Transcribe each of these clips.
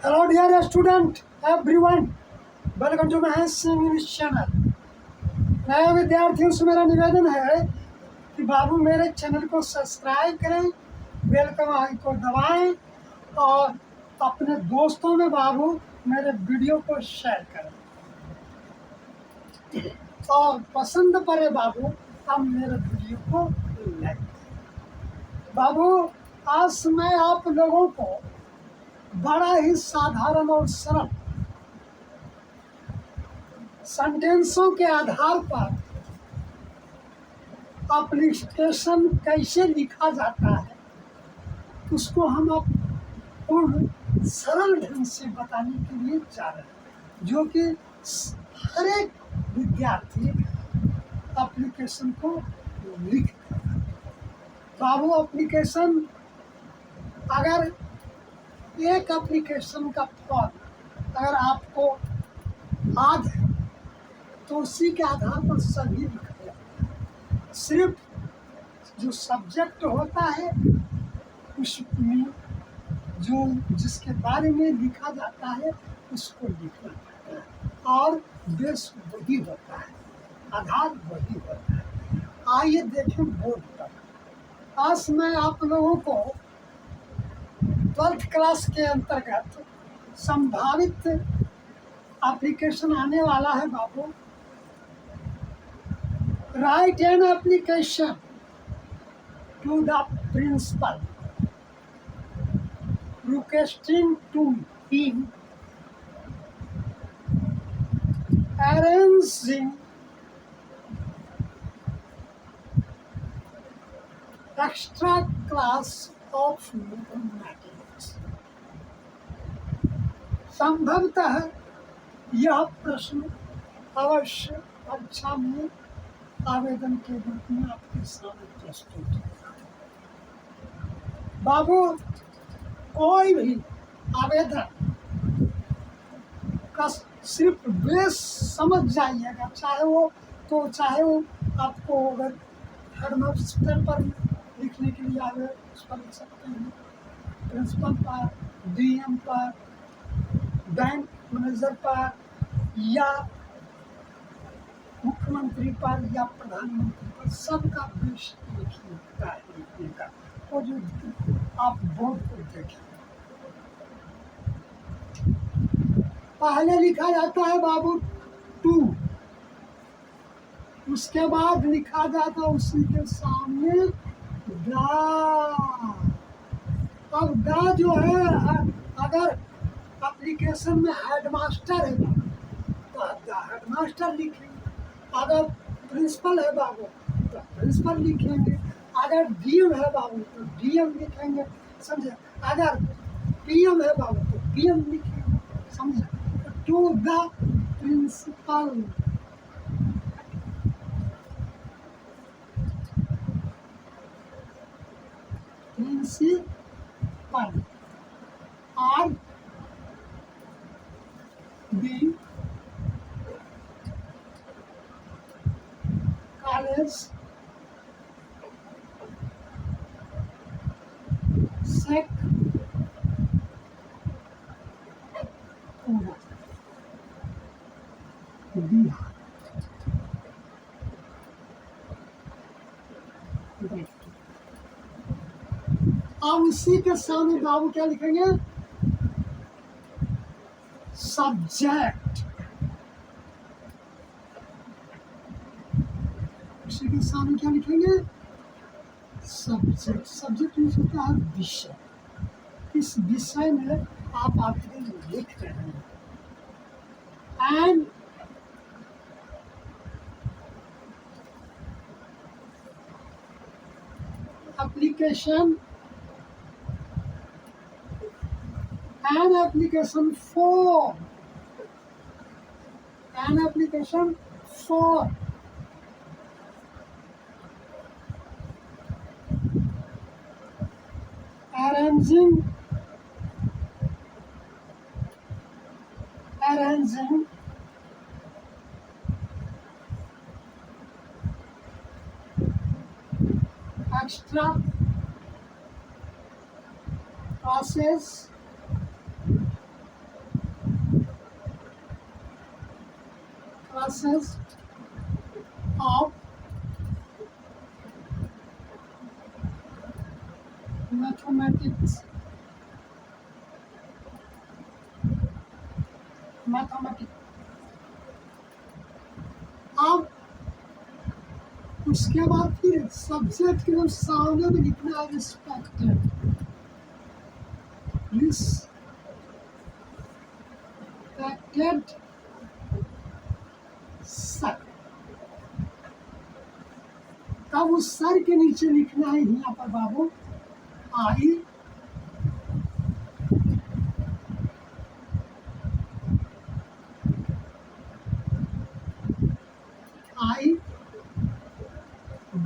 Hello dear student everyone, welcome to my English channel. नए विद्यार्थियों से मेरा निवेदन है कि बाबू मेरे चैनल को सब्सक्राइब करें, बेल का आइकन को दबाएं और अपने दोस्तों में बाबू मेरे वीडियो को शेयर करें और पसंद पड़े बाबू अब मेरे वीडियो को लाइक करें। बाबू आज मैं आप लोगों को बड़ा ही साधारण और सरल सेंटेंसों के आधार पर एप्लीकेशन कैसे लिखा जाता है उसको हम अब पूर्ण सरल ढंग से बताने के लिए जा रहे हैं, जो कि हर एक विद्यार्थी एप्लीकेशन को लिखता है। बाबू एप्लीकेशन, अगर एक एप्लीकेशन का फॉर्म अगर आपको याद है तो उसी के आधार पर सभी लिखा जाता है। सिर्फ जो सब्जेक्ट होता है उसमें जो जिसके बारे में लिखा जाता है उसको लिखना पड़ता है और बेस वही होता है, आधार वही होता है। आइए देखें बोर्ड पर। आज मैं आप लोगों को 12th क्लास के अंतर्गत संभावित एप्लीकेशन आने वाला है बाबू। Write an application to the principal requesting to him arranging extra class of mathematics। संभवतः यह प्रश्न अवश्य परीक्षा में आवेदन के रूप में आपके सामने प्रस्तुत होगा। बाबू कोई भी आवेदन का सिर्फ बेस समझ जाइएगा, चाहे वो आपको अगर हेडमास्टर पर लिखने के लिए आवे उस पर लिख सकते हैं, प्रिंसिपल पर, डीएम पर, बैंक मैनेजर पर या मुख्यमंत्री पर या प्रधानमंत्री पर, सबका बेस लिखने का लिखने का। वो जो आप बोर्ड को देखें, पहले लिखा जाता है बाबू 2, उसके बाद लिखा जाता है उसी के सामने दा। अब दा जो है, अगर एप्लीकेशन में हेडमास्टर है तो हेडमास्टर लिखेंगे, अगर प्रिंसिपल है बाबू तो प्रिंसिपल लिखेंगे, अगर डीएम है बाबू तो डीएम लिखेंगे, समझे। अगर पीएम है बाबू तो पीएम लिखेंगे, समझे। To the principal, principal R D college सेक बिहार। अब उसी के सामने बाबू क्या लिखेंगे, सब्जेक्ट। उसी के सामने क्या लिखेंगे, सब्जेक्ट। सब्जेक्ट मीन्स होता है विषय। इस विषय में आप आवेदन लिख रहे हैं। And application form, an application for arranging extra classes classes of mathematics. अब उसके बाद फिर सब्जेक्ट के लिए सामने में लिखना है रिस्पेक्टेड। सर, तब उस सर के नीचे लिखना है यहाँ पर बाबू आई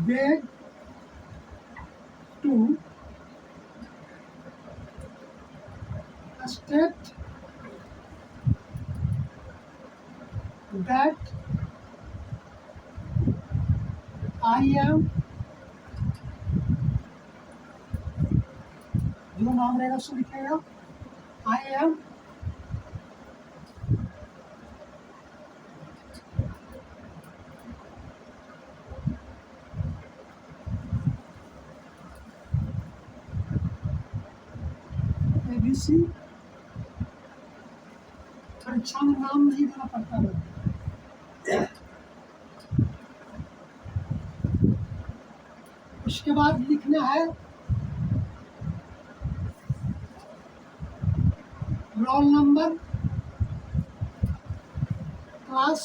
beg to state that I am, जो नाम रहेगा उसको लिखेगा I am ABC। परीक्षा में नाम नहीं देना पड़ता है। उसके बाद लिखना है roll number, class,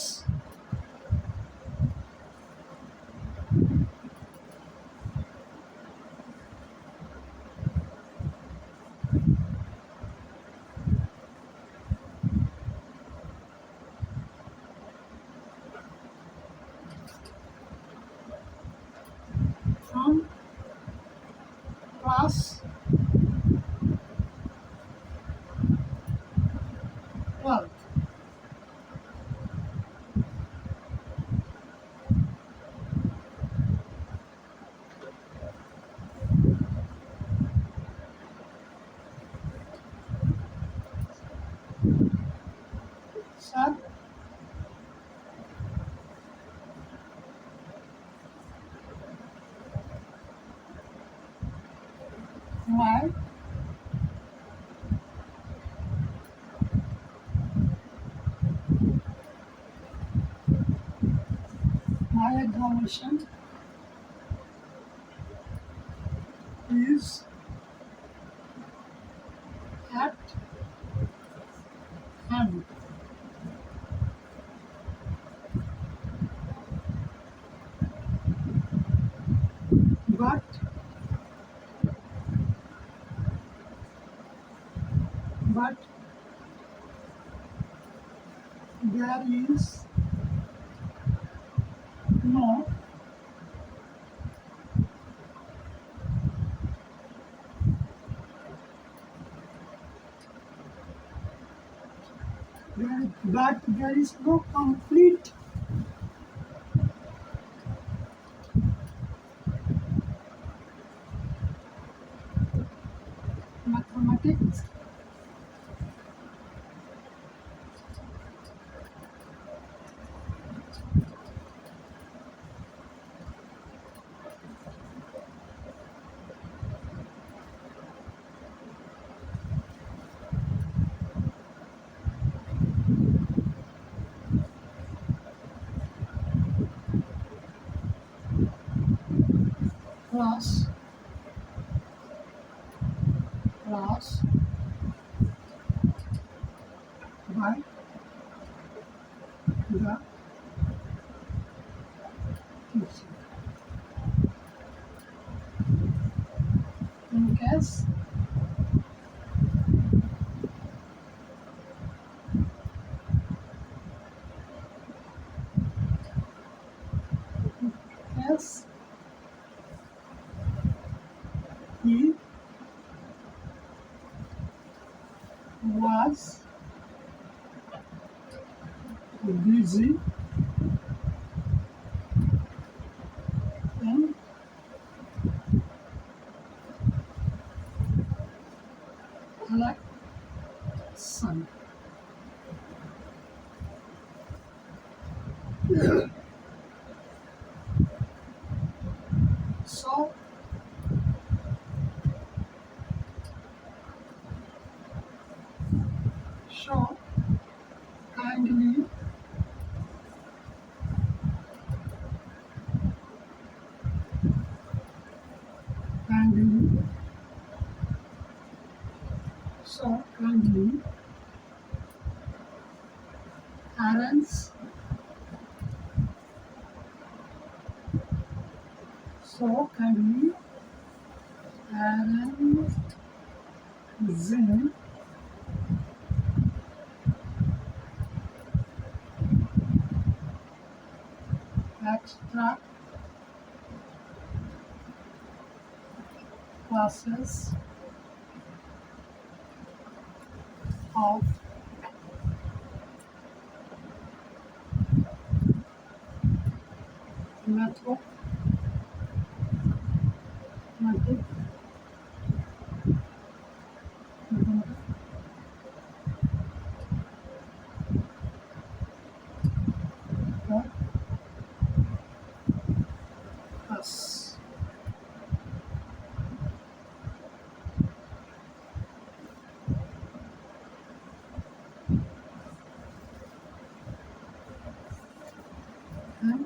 from class 12। Sir, my examination is at hand, but there is no there is no complete mathematics class by the teacher. In case he was busy in election. So can we arrange extra classes of mathematics for us. And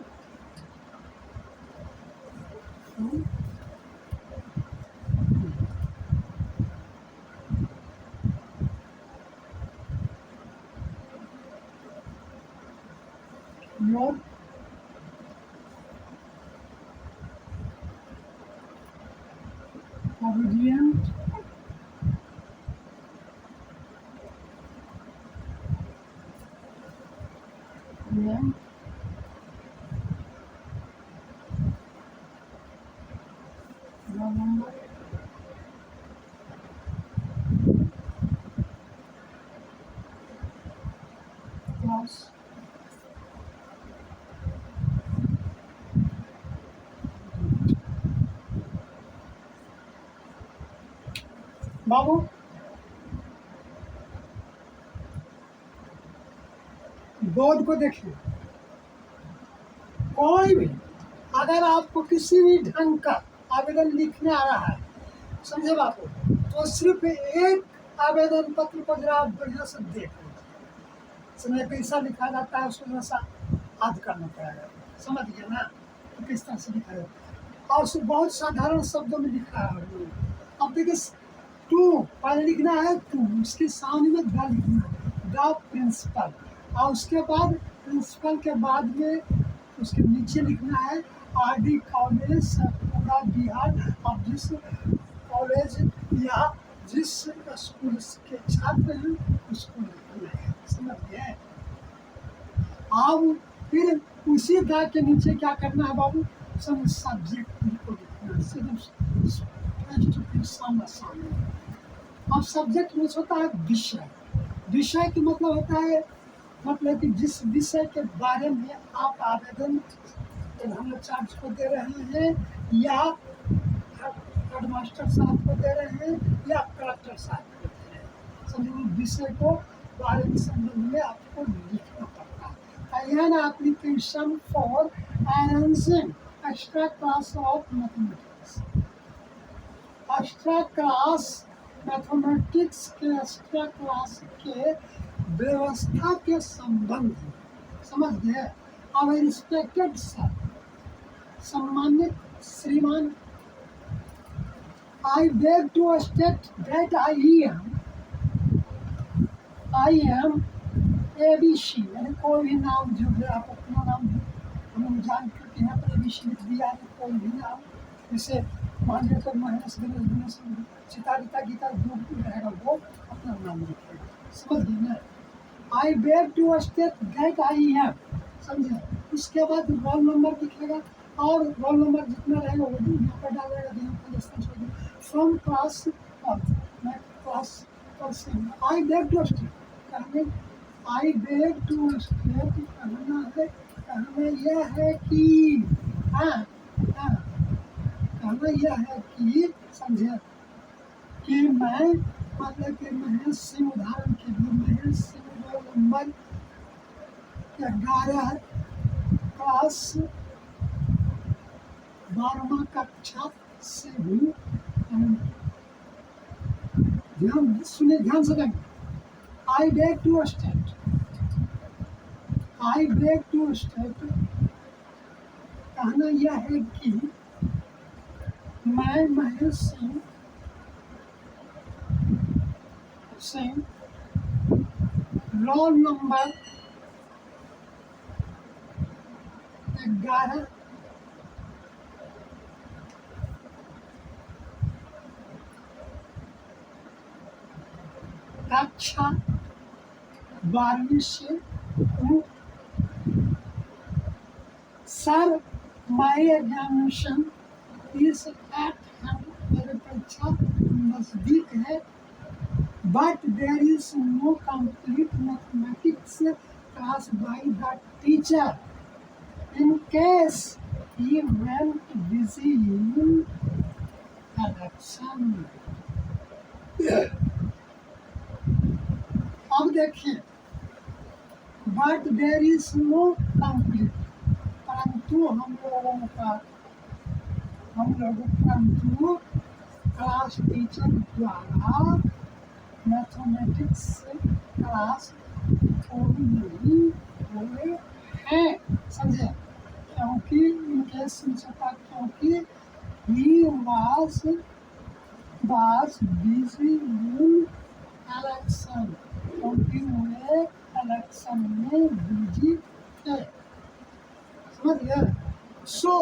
your obedient and November class Babu board को देखिए। कोई भी अगर आपको किसी भी ढंग का आवेदन लिखने आ रहा है, समझे बाबू, तो सिर्फ एक आवेदन पत्र को जरा आप बढ़िया से देख लीजिए। समय कैसा लिखा जाता है उसको जैसा याद करना पड़ेगा, समझ गया ना, तो किस तरह से लिखा जाता है। और उसको बहुत साधारण शब्दों में लिखा है। अब देखिए, टू पहले लिखना है, टू उसके सामने में द लिखना है, द प्रिंसिपल, और उसके बाद प्रिंसिपल के बाद में उसके नीचे लिखना है आरडी कॉलेज सतपुरा बिहार। अब जिस कॉलेज या जिस स्कूल के छात्र हैं उसको लिखना है, समझ गए। अब फिर उसी दा के नीचे क्या करना है बाबू, सब सब्जेक्ट को लिखना है, सामने। अब सब्जेक्ट में होता है विषय। विषय की मतलब होता है, मतलब कि जिस विषय के बारे में आप आवेदन प्रधानाचार्य को दे रहे हैं या हेडमास्टर साहब को दे रहे हैं या कलेक्टर साहब को दे रहे हैं, समझो विषय को बारे में संबंध में आपको लिखना पड़ता है। An application for arranging extra class of mathematics. Extra class mathematics के एक्स्ट्रा क्लास के व्यवस्था के संबंध, समझ गए। अब रिस्पेक्टेड सर, सम्मानित श्रीमान, I beg to state that I am ABC, मैंने कोई भी नाम जो है आप अपना नाम हम जान चुके हैं, पर ABC लिख दिया है, कोई भी नाम, जैसे मान लिया तो महेश गणेश चितारिता गीता जो भी रहेगा वो अपना नाम लिखेगा, समझ गए ना। I beg to state that I am, समझे। उसके बाद रोल नंबर लिखेगा और रोल नंबर जितना रहेगा वो भी यहाँ पर डालेगा। फ्रॉम क्लास मैं class I beg to state, कहने आई बेग टू स्टेट कहना यह है कि हाँ कहना यह है कि, समझे, कि मैं मतलब कि महेश सिंह, उदाहरण के लिए Mahesh Singh roll number 11 class 12वां कक्षा से हूँ। ध्यान सुनिए, ध्यान से देंगे। I beg to state, I beg to state कहना यह है कि मैं महेश सिंह रोल नंबर 11 कक्षा 12वीं से हूँ। Sir, my examination is at hand, मेरे परीक्षा नज़दीक है। But there is no complete mathematics class by the teacher in case he went busy in election। अब देखिए, but there is no complete, परंतु परंतु क्लास टीचर द्वारा मैथमेटिक्स क्लास थोड़ी नहीं हुए हैं, समझे? क्योंकि इनके शिक्षक, क्योंकि ही was busy in election, क्योंकि वे इलेक्शन में बिजी थे, समझ गए? So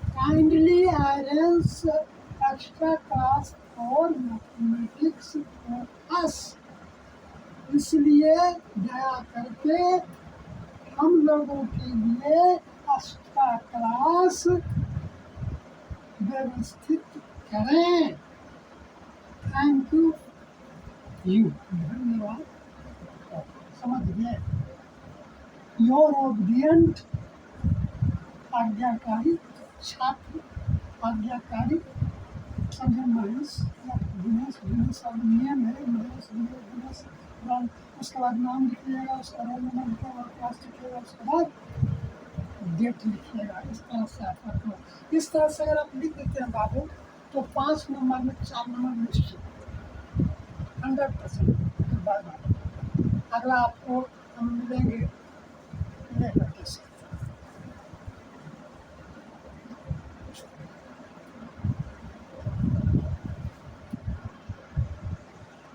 kindly arrange extra class for mathematics for us, इसलिए दया करके हम लोगों के लिए एक्स्ट्रा क्लास व्यवस्थित करें। थैंक यू, धन्यवाद। समझ गए? योर ओबिडिएंट, आज्ञाकारी छात्र, आज्ञाकारी समझे, महेश या दिनेश, दिनेश और नियम है, महेश दिनेश। उसके बाद नाम लिखिएगा, उसका रोल नंबर लिखिएगा, क्लास लिखिएगा, उसके बाद डेट लिखिएगा। इस तरह से आप रखो। इस तरह से अगर आप लिख देते हैं बाबू, तो 5 नंबर में 4 नंबर निश्चित 100%। अगला आपको हम मिलेंगे लेकर के।